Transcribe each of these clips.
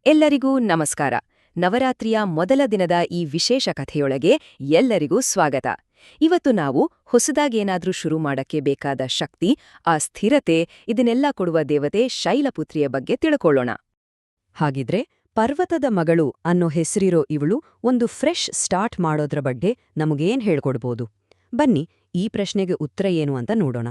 ಎಲ್ಲರಿಗೂ ನಮಸ್ಕಾರ. ನವರಾತ್ರಿಯ ಮೊದಲ ದಿನದ ಈ ವಿಶೇಷ ಕಥೆಯೊಳಗೆ ಎಲ್ಲರಿಗೂ ಸ್ವಾಗತ. ಇವತ್ತು ನಾವು ಹೊಸದಾಗೇನಾದ್ರೂ ಶುರು ಮಾಡಕ್ಕೆ ಬೇಕಾದ ಶಕ್ತಿ, ಆ ಸ್ಥಿರತೆ, ಇದನ್ನೆಲ್ಲ ಕೊಡುವ ದೇವತೆ ಶೈಲಪುತ್ರಿಯ ಬಗ್ಗೆ ತಿಳ್ಕೊಳ್ಳೋಣ. ಹಾಗಿದ್ರೆ ಪರ್ವತದ ಮಗಳು ಅನ್ನೋ ಹೆಸರಿರೋ ಇವಳು ಒಂದು ಫ್ರೆಶ್ ಸ್ಟಾರ್ಟ್ ಮಾಡೋದ್ರ ಬಗ್ಗೆ ನಮಗೇನ್ ಹೇಳ್ಕೊಡ್ಬೋದು? ಬನ್ನಿ ಈ ಪ್ರಶ್ನೆಗೆ ಉತ್ತರ ಏನು ಅಂತ ನೋಡೋಣ.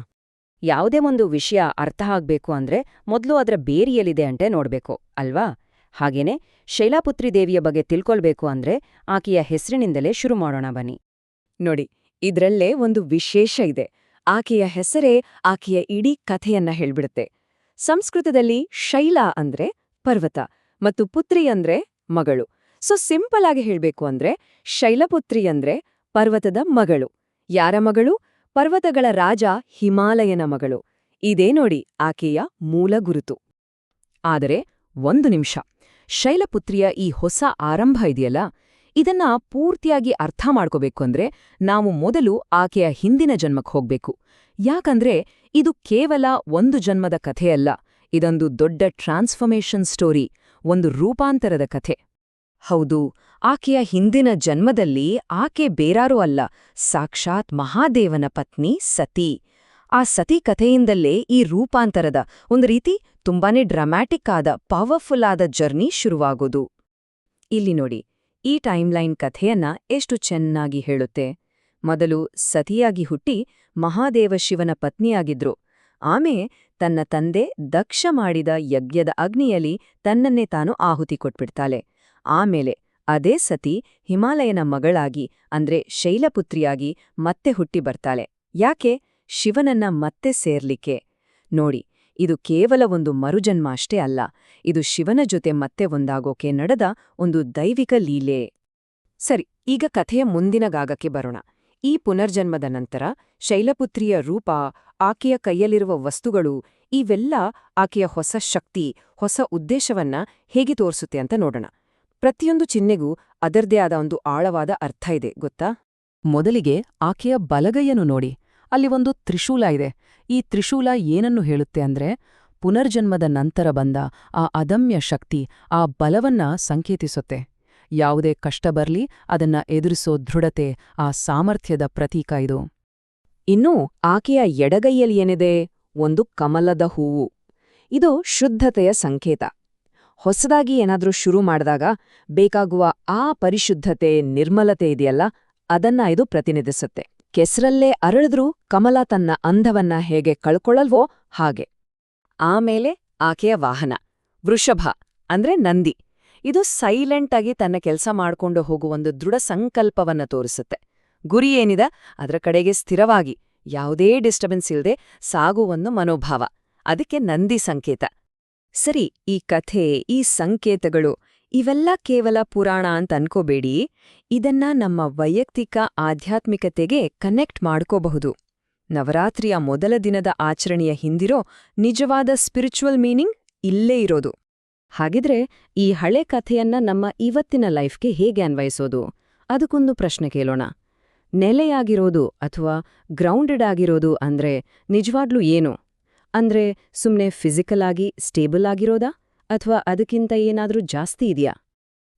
ಯಾವುದೇ ಒಂದು ವಿಷಯ ಅರ್ಥ ಆಗ್ಬೇಕು ಅಂದ್ರೆ ಮೊದಲು ಅದರ ಬೇರಿಯಲ್ಲಿದೆ ಅಂತೆ ನೋಡ್ಬೇಕು ಅಲ್ವಾ? ಹಾಗೇನೆ ಶೈಲಪುತ್ರಿ ದೇವಿಯ ಬಗ್ಗೆ ತಿಳ್ಕೊಳ್ಬೇಕು ಅಂದ್ರೆ ಆಕೆಯ ಹೆಸರಿನಿಂದಲೇ ಶುರು ಮಾಡೋಣ ಬನ್ನಿ. ನೋಡಿ, ಇದ್ರಲ್ಲೇ ಒಂದು ವಿಶೇಷ ಇದೆ. ಆಕೆಯ ಹೆಸರೇ ಆಕೆಯ ಇಡೀ ಕಥೆಯನ್ನ ಹೇಳ್ಬಿಡುತ್ತೆ. ಸಂಸ್ಕೃತದಲ್ಲಿ ಶೈಲ ಅಂದ್ರೆ ಪರ್ವತ ಮತ್ತು ಪುತ್ರಿ ಅಂದ್ರೆ ಮಗಳು. ಸಿಂಪಲ್ ಆಗಿ ಹೇಳ್ಬೇಕು ಅಂದ್ರೆ ಶೈಲಪುತ್ರಿ ಅಂದ್ರೆ ಪರ್ವತದ ಮಗಳು. ಯಾರ ಮಗಳು? ಪರ್ವತಗಳ ರಾಜ ಹಿಮಾಲಯನ ಮಗಳು. ಇದೇ ನೋಡಿ ಆಕೆಯ ಮೂಲ ಗುರುತು. ಆದರೆ ಒಂದು ನಿಮಿಷ, ಶೈಲಪುತ್ರಿಯ ಈ ಹೊಸ ಆರಂಭ ಇದೆಯಲ್ಲ, ಇದನ್ನ ಪೂರ್ತಿಯಾಗಿ ಅರ್ಥ ಮಾಡ್ಕೋಬೇಕು ಅಂದ್ರೆ ನಾವು ಮೊದಲು ಆಕೆಯ ಹಿಂದಿನ ಜನ್ಮಕ್ಕೆ ಹೋಗ್ಬೇಕು. ಯಾಕಂದ್ರೆ ಇದು ಕೇವಲ ಒಂದು ಜನ್ಮದ ಕಥೆಯಲ್ಲ, ಇದೊಂದು ದೊಡ್ಡ ಟ್ರಾನ್ಸ್ಫಾರ್ಮೇಷನ್ ಸ್ಟೋರಿ, ಒಂದು ರೂಪಾಂತರದ ಕಥೆ. ಹೌದು, ಆಕೆಯ ಹಿಂದಿನ ಜನ್ಮದಲ್ಲಿ ಆಕೆ ಬೇರಾರೂ ಅಲ್ಲ, ಸಾಕ್ಷಾತ್ ಮಹಾದೇವನ ಪತ್ನಿ ಸತಿ. ಆ ಸತಿ ಕಥೆಯಿಂದಲೇ ಈ ರೂಪಾಂತರದ ಒಂದು ರೀತಿ ತುಂಬಾನೇ ಡ್ರಾಮ್ಯಾಟಿಕ್ ಆದ ಪವರ್ಫುಲ್ ಆದ ಜರ್ನಿ ಶುರುವಾಗೋದು. ಇಲ್ಲಿ ನೋಡಿ, ಈ ಟೈಮ್ಲೈನ್ ಕಥೆಯನ್ನ ಎಷ್ಟು ಚೆನ್ನಾಗಿ ಹೇಳುತ್ತೆ. ಮೊದಲು ಸತಿಯಾಗಿ ಹುಟ್ಟಿ ಮಹಾದೇವ ಶಿವನ ಪತ್ನಿಯಾಗಿದ್ರು. ಆಮೇಲೆ ತನ್ನ ತಂದೆ ದಕ್ಷ ಮಾಡಿದ ಯಜ್ಞದ ಅಗ್ನಿಯಲ್ಲಿ ತನ್ನನ್ನೇ ತಾನು ಆಹುತಿ ಕೊಟ್ಬಿಡ್ತಾಳೆ. ಆಮೇಲೆ ಅದೇ ಸತಿ ಹಿಮಾಲಯನ ಮಗಳಾಗಿ ಅಂದ್ರೆ ಶೈಲಪುತ್ರಿಯಾಗಿ ಮತ್ತೆ ಹುಟ್ಟಿ ಬರ್ತಾಳೆ. ಯಾಕೆ? ಶಿವನನ್ನ ಮತ್ತೆ ಸೇರ್ಲಿಕ್ಕೆ. ನೋಡಿ, ಇದು ಕೇವಲ ಒಂದು ಮರುಜನ್ಮ ಅಷ್ಟೇ ಅಲ್ಲ, ಇದು ಶಿವನ ಜೊತೆ ಮತ್ತೆ ಒಂದಾಗೋಕೆ ನಡೆದ ಒಂದು ದೈವಿಕ ಲೀಲೆ. ಸರಿ, ಈಗ ಕಥೆಯ ಮುಂದಿನ ಭಾಗಕ್ಕೆ ಬರೋಣ. ಈ ಪುನರ್ಜನ್ಮದ ನಂತರ ಶೈಲಪುತ್ರಿಯ ರೂಪ, ಆಕೆಯ ಕೈಯಲ್ಲಿರುವ ವಸ್ತುಗಳು, ಇವೆಲ್ಲ ಆಕೆಯ ಹೊಸ ಶಕ್ತಿ, ಹೊಸ ಉದ್ದೇಶವನ್ನ ಹೇಗೆ ತೋರಿಸುತ್ತೆ ಅಂತ ನೋಡೋಣ. ಪ್ರತಿಯೊಂದು ಚಿಹ್ನೆಗೂ ಅದರದೇ ಆದ ಒಂದು ಆಳವಾದ ಅರ್ಥ ಇದೆ, ಗೊತ್ತಾ? ಮೊದಲಿಗೆ ಆಕೆಯ ಬಲಗೈಯನ್ನು ನೋಡಿ. ಅಲ್ಲಿ ಒಂದು ತ್ರಿಶೂಲ ಇದೆ. ಈ ತ್ರಿಶೂಲ ಏನನ್ನು ಹೇಳುತ್ತೆ ಅಂದ್ರೆ ಪುನರ್ಜನ್ಮದ ನಂತರ ಬಂದ ಆ ಅದಮ್ಯ ಶಕ್ತಿ, ಆ ಬಲವನ್ನ ಸಂಕೇತಿಸುತ್ತೆ. ಯಾವುದೇ ಕಷ್ಟ ಬರ್ಲಿ ಅದನ್ನ ಎದುರಿಸೋ ದೃಢತೆ, ಆ ಸಾಮರ್ಥ್ಯದ ಪ್ರತೀಕ ಇದು. ಇನ್ನು ಆಕೆಯ ಎಡಗೈಯಲ್ಲಿ ಏನಿದೆ? ಒಂದು ಕಮಲದ ಹೂವು. ಇದು ಶುದ್ಧತೆಯ ಸಂಕೇತ. ಹೊಸದಾಗಿ ಏನಾದ್ರೂ ಶುರು ಮಾಡಿದಾಗ ಬೇಕಾಗುವ ಆ ಪರಿಶುದ್ಧತೆ, ನಿರ್ಮಲತೆ ಇದೆಯಲ್ಲ, ಅದನ್ನ ಇದು ಪ್ರತಿನಿಧಿಸುತ್ತೆ. ಕೆಸರಲ್ಲೇ ಅರಳಿದ್ರೂ ಕಮಲ ತನ್ನ ಅಂದವನ್ನ ಹೇಗೆ ಕಳ್ಕೊಳ್ಳಲ್ವೋ ಹಾಗೆ. ಆಮೇಲೆ ಆಕೆಯ ವಾಹನ ವೃಷಭ ಅಂದ್ರೆ ನಂದಿ. ಇದು ಸೈಲೆಂಟ್ ಆಗಿ ತನ್ನ ಕೆಲಸ ಮಾಡ್ಕೊಂಡು ಹೋಗುವ ಒಂದು ದೃಢ ಸಂಕಲ್ಪವನ್ನ ತೋರಿಸುತ್ತೆ. ಗುರಿ ಏನಿದೆ ಅದರ ಕಡೆಗೆ ಸ್ಥಿರವಾಗಿ, ಯಾವುದೇ ಡಿಸ್ಟರ್ಬೆನ್ಸ್ ಇಲ್ಲದೆ ಸಾಗುವ ಮನೋಭಾವ, ಅದಕ್ಕೆ ನಂದಿ ಸಂಕೇತ. ಸರಿ, ಈ ಕಥೆ, ಈ ಸಂಕೇತಗಳು ಇವೆಲ್ಲ ಕೇವಲ ಪುರಾಣ ಅಂತ ಅನ್ಕೋಬೇಡಿ. ಇದನ್ನ ನಮ್ಮ ವೈಯಕ್ತಿಕ ಆಧ್ಯಾತ್ಮಿಕತೆಗೆ ಕನೆಕ್ಟ್ ಮಾಡ್ಕೋಬಹುದು. ನವರಾತ್ರಿಯ ಮೊದಲ ದಿನದ ಆಚರಣೆಯ ಹಿಂದಿರೋ ನಿಜವಾದ ಸ್ಪಿರಿಚುವಲ್ ಮೀನಿಂಗ್ ಇಲ್ಲೇ ಇರೋದು. ಹಾಗಿದ್ರೆ ಈ ಹಳೆ ಕಥೆಯನ್ನ ನಮ್ಮ ಇವತ್ತಿನ ಲೈಫ್ಗೆ ಹೇಗೆ ಅನ್ವಯಿಸೋದು? ಅದಕ್ಕೊಂದು ಪ್ರಶ್ನೆ ಕೇಳೋಣ. ನೆಲೆಯಾಗಿರೋದು ಅಥವಾ ಗ್ರೌಂಡೆಡ್ ಆಗಿರೋದು ಅಂದ್ರೆ ನಿಜವಾಗ್ಲೂ ಏನು? ಅಂದ್ರೆ ಸುಮ್ನೆ ಫಿಸಿಕಲ್ ಆಗಿ ಸ್ಟೇಬಲ್ ಆಗಿರೋದಾ, ಅಥವಾ ಅದಕ್ಕಿಂತ ಏನಾದ್ರೂ ಜಾಸ್ತಿ ಇದೆಯಾ?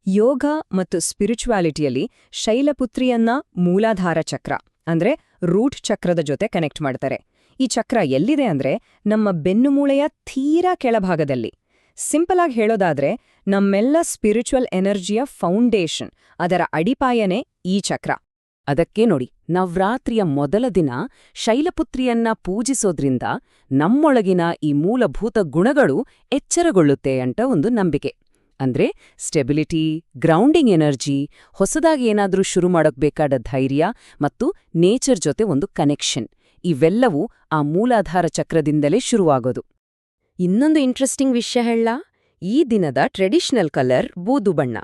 ಯೋಗ ಮತ್ತು ಸ್ಪಿರಿಚುವಾಲಿಟಿಯಲ್ಲಿ ಶೈಲಪುತ್ರಿಯನ್ನ ಮೂಲಾಧಾರ ಚಕ್ರ ಅಂದ್ರೆ ರೂಟ್ ಚಕ್ರದ ಜೊತೆ ಕನೆಕ್ಟ್ ಮಾಡ್ತಾರೆ. ಈ ಚಕ್ರ ಎಲ್ಲಿದೆ ಅಂದ್ರೆ ನಮ್ಮ ಬೆನ್ನುಮೂಳೆಯ ತೀರಾ ಕೆಳಭಾಗದಲ್ಲಿ. ಸಿಂಪಲ್ ಆಗಿ ಹೇಳೋದಾದ್ರೆ ನಮ್ಮೆಲ್ಲ ಸ್ಪಿರಿಚುವಲ್ ಎನರ್ಜಿಯ ಫೌಂಡೇಶನ್, ಅದರ ಅಡಿಪಾಯನೇ ಈ ಚಕ್ರ. ಅದಕ್ಕೆ ನೋಡಿ, ನವರಾತ್ರಿಯ ಮೊದಲ ದಿನ ಶೈಲಪುತ್ರಿಯನ್ನ ಪೂಜಿಸೋದ್ರಿಂದ ನಮ್ಮೊಳಗಿನ ಈ ಮೂಲಭೂತ ಗುಣಗಳು ಎಚ್ಚರಗೊಳ್ಳುತ್ತೆ ಅಂತ ಒಂದು ನಂಬಿಕೆ. ಅಂದ್ರೆ ಸ್ಟೆಬಿಲಿಟಿ, ಗ್ರೌಂಡಿಂಗ್ ಎನರ್ಜಿ, ಹೊಸದಾಗಿ ಏನಾದ್ರೂ ಶುರು ಮಾಡೋಕ್ಬೇಕಾದ ಧೈರ್ಯ ಮತ್ತು ನೇಚರ್ ಜೊತೆ ಒಂದು ಕನೆಕ್ಷನ್, ಇವೆಲ್ಲವೂ ಆ ಮೂಲಾಧಾರ ಚಕ್ರದಿಂದಲೇ ಶುರುವಾಗೋದು. ಇನ್ನೊಂದು ಇಂಟ್ರೆಸ್ಟಿಂಗ್ ವಿಷಯ ಹೇಳ, ಈ ದಿನದ ಟ್ರೆಡಿಷನಲ್ ಕಲರ್ ಬೂದು ಬಣ್ಣ.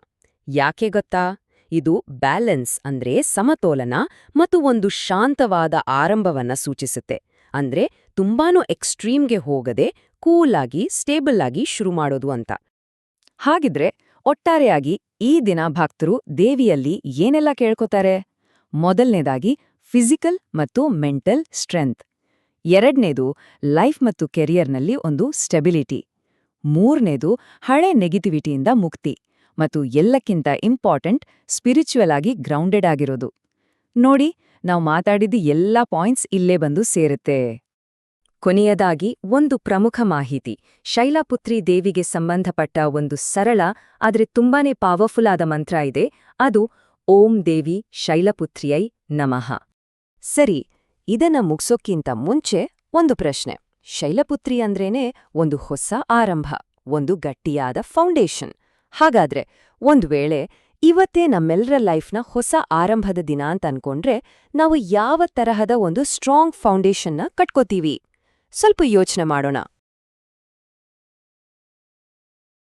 ಯಾಕೆ ಗೊತ್ತಾ? ಇದು ಬ್ಯಾಲೆನ್ಸ್ ಅಂದ್ರೆ ಸಮತೋಲನ ಮತ್ತು ಒಂದು ಶಾಂತವಾದ ಆರಂಭವನ್ನ ಸೂಚಿಸುತ್ತೆ. ಅಂದ್ರೆ ತುಂಬಾನೂ ಎಕ್ಸ್ಟ್ರೀಮ್ಗೆ ಹೋಗದೆ ಕೂಲಾಗಿ, ಸ್ಟೇಬಲ್ ಆಗಿ ಶುರು ಮಾಡೋದು ಅಂತ. ಹಾಗಿದ್ರೆ ಒಟ್ಟಾರೆಯಾಗಿ ಈ ದಿನ ಭಕ್ತರು ದೇವಿಯಲ್ಲಿ ಏನೆಲ್ಲ ಕೇಳ್ಕೊತಾರೆ? ಮೊದಲನೇದಾಗಿ ಫಿಸಿಕಲ್ ಮತ್ತು ಮೆಂಟಲ್ ಸ್ಟ್ರೆಂತ್. ಎರಡನೇದು ಲೈಫ್ ಮತ್ತು ಕೆರಿಯರ್ನಲ್ಲಿ ಒಂದು ಸ್ಟೆಬಿಲಿಟಿ. ಮೂರನೇದು ಹಳೆ ನೆಗೆಟಿವಿಟಿಯಿಂದ ಮುಕ್ತಿ ಮತ್ತು ಎಲ್ಲಕ್ಕಿಂತ ಇಂಪಾರ್ಟೆಂಟ್ ಸ್ಪಿರಿಚುವಲ್ ಆಗಿ ಗ್ರೌಂಡೆಡ್ ಆಗಿರೋದು. ನೋಡಿ, ನಾವು ಮಾತಾಡಿದ ಎಲ್ಲ ಪಾಯಿಂಟ್ಸ್ ಇಲ್ಲೇ ಬಂದು ಸೇರುತ್ತೆ. ಕೊನೆಯದಾಗಿ ಒಂದು ಪ್ರಮುಖ ಮಾಹಿತಿ, ಶೈಲಪುತ್ರಿ ದೇವಿಗೆ ಸಂಬಂಧಪಟ್ಟ ಒಂದು ಸರಳ ಆದರೆ ತುಂಬಾನೇ ಪವರ್ಫುಲ್ ಆದ ಮಂತ್ರ ಇದೆ. ಅದು ಓಂ ದೇವಿ ಶೈಲಪುತ್ರಿಯೈ ನಮಃ. ಸರಿ, ಇದನ್ನ ಮುಗ್ಸೋಕ್ಕಿಂತ ಮುಂಚೆ ಒಂದು ಪ್ರಶ್ನೆ. ಶೈಲಪುತ್ರಿ ಅಂದ್ರೇನೆ ಒಂದು ಹೊಸ ಆರಂಭ, ಒಂದು ಗಟ್ಟಿಯಾದ ಫೌಂಡೇಶನ್. ಹಾಗಾದ್ರೆ ಒಂದ್ ವೇಳೆ ಇವತ್ತೇ ನಮ್ಮೆಲ್ಲರ ಲೈಫ್ನ ಹೊಸ ಆರಂಭದ ದಿನ ಅಂತ ಅನ್ಕೊಂಡ್ರೆ ನಾವು ಯಾವ ತರಹದ ಒಂದು ಸ್ಟ್ರಾಂಗ್ ಫೌಂಡೇಶನ್ನ ಕಟ್ಕೋತೀವಿ? ಸ್ವಲ್ಪ ಯೋಚನೆ ಮಾಡೋಣ.